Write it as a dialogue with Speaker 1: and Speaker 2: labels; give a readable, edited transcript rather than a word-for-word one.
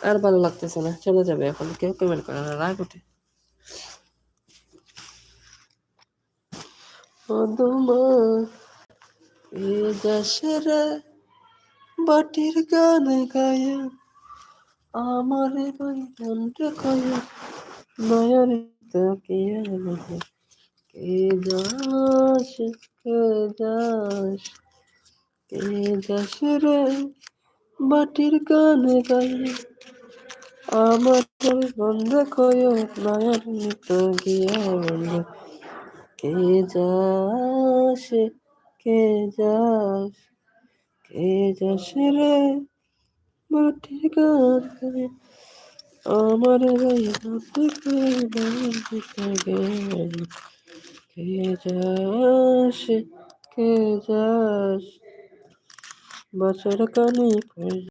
Speaker 1: আর ভালো লাগতেছে না, চলে যাবে এখন, কেউ কমেন্ট করে না, রাগ ওঠে। মধুমা এ দেশের বাটির গান গায়ে আমারে ভাই মনটা কয়ে নয়ন তাকিয়ে লাগে কে যাস কে যাস কে যাস রে বাটির গান গায়ে আমার বন্ধ কয়ে নয়ন তাকিয়ে বন্ধ কে যাস কে যাস কে যাস রে মাটির গান গায়ে আমার ভাই বন্ধ কয়ে নয়ন তাকিয়ে কে যাস কে যাস বছর কানে